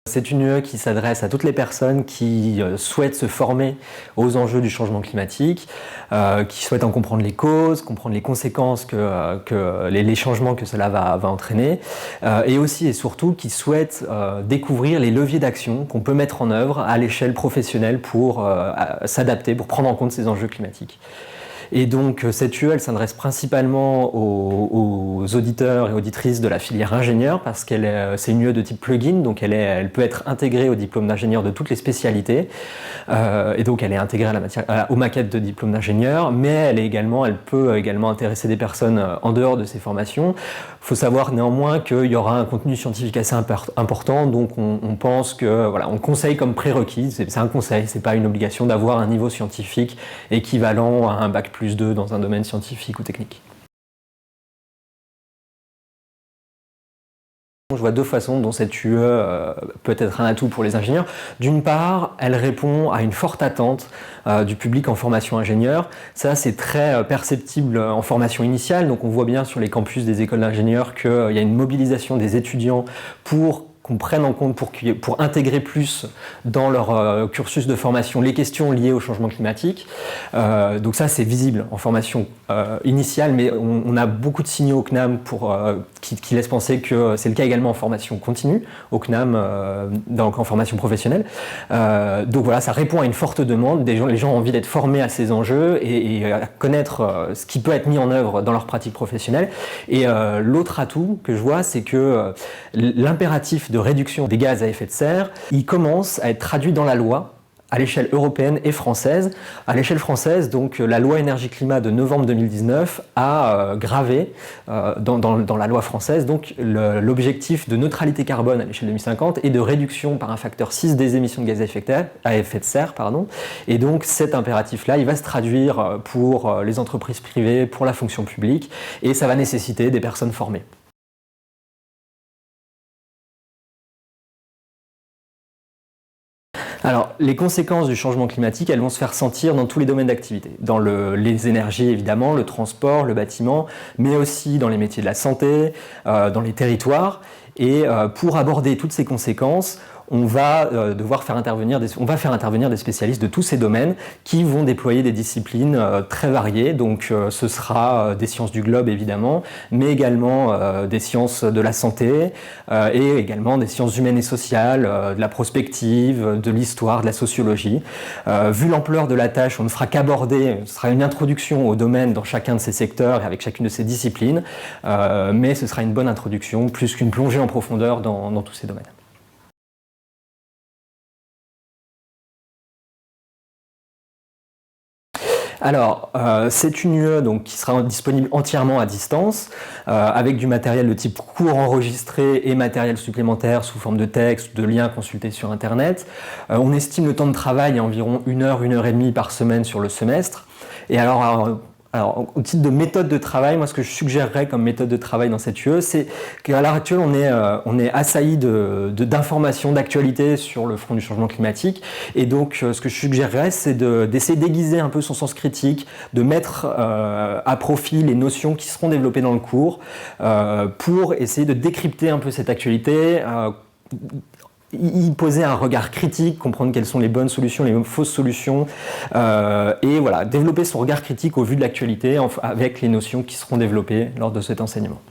C'est une UE qui s'adresse à toutes les personnes qui souhaitent se former aux enjeux du changement climatique, qui souhaitent en comprendre les causes, comprendre les conséquences les changements que cela va entraîner, et aussi et surtout qui souhaitent découvrir les leviers d'action qu'on peut mettre en œuvre à l'échelle professionnelle pour s'adapter, pour prendre en compte ces enjeux climatiques. Et donc cette UE, elle s'adresse principalement aux auditeurs et auditrices de la filière ingénieur parce c'est une UE de type plugin, donc elle peut être intégrée au diplôme d'ingénieur de toutes les spécialités, et donc elle est intégrée aux maquettes de diplôme d'ingénieur, mais elle peut également intéresser des personnes en dehors de ces formations. Il faut savoir néanmoins qu'il y aura un contenu scientifique assez important, donc on pense que, voilà, on conseille comme prérequis, c'est un conseil, c'est pas une obligation d'avoir un niveau scientifique équivalent à un bac+2 dans un domaine scientifique ou technique. Je vois deux façons dont cette UE peut être un atout pour les ingénieurs. D'une part, elle répond à une forte attente du public en formation ingénieur. Ça, c'est très perceptible en formation initiale. Donc on voit bien sur les campus des écoles d'ingénieurs qu'il y a une mobilisation des étudiants pour qu'on prenne en compte pour intégrer plus dans leur cursus de formation les questions liées au changement climatique. Donc ça, c'est visible en formation initiale, mais on a beaucoup de signaux au CNAM qui laissent penser que c'est le cas également en formation continue, au CNAM, en formation professionnelle. Donc voilà, ça répond à une forte demande. Les gens ont envie d'être formés à ces enjeux et à connaître ce qui peut être mis en œuvre dans leur pratique professionnelle. Et l'autre atout que je vois, c'est que l'impératif de réduction des gaz à effet de serre, il commence à être traduit dans la loi à l'échelle européenne et française. À l'échelle française, donc, la loi énergie-climat de novembre 2019 a gravé dans la loi française donc, l'objectif de neutralité carbone à l'échelle 2050 et de réduction par un facteur 6 des émissions de gaz à effet de serre. Et donc cet impératif-là, il va se traduire pour les entreprises privées, pour la fonction publique, et ça va nécessiter des personnes formées. Alors, les conséquences du changement climatique, elles vont se faire sentir dans tous les domaines d'activité. Dans les énergies, évidemment, le transport, le bâtiment, mais aussi dans les métiers de la santé, dans les territoires. Et pour aborder toutes ces conséquences, on va faire intervenir des spécialistes de tous ces domaines qui vont déployer des disciplines très variées. Donc ce sera des sciences du globe évidemment, mais également des sciences de la santé et également des sciences humaines et sociales, de la prospective, de l'histoire, de la sociologie. Vu l'ampleur de la tâche, on ne fera qu'aborder, ce sera une introduction au domaine dans chacun de ces secteurs et avec chacune de ces disciplines, mais ce sera une bonne introduction, plus qu'une plongée en profondeur dans tous ces domaines. Alors, c'est une UE donc, qui sera disponible entièrement à distance, avec du matériel de type cours enregistré et matériel supplémentaire sous forme de texte, de liens consultés sur Internet. On estime le temps de travail à environ 1 heure, 1 heure et demie par semaine sur le semestre. Et alors, au titre de méthode de travail, moi ce que je suggérerais comme méthode de travail dans cette UE, c'est qu'à l'heure actuelle on est assailli d'informations, d'actualités sur le front du changement climatique, et donc ce que je suggérerais c'est d'essayer d'aiguiser un peu son sens critique, de mettre à profit les notions qui seront développées dans le cours pour essayer de décrypter un peu cette actualité, y poser un regard critique, comprendre quelles sont les bonnes solutions, les fausses solutions, et voilà, développer son regard critique au vu de l'actualité avec les notions qui seront développées lors de cet enseignement.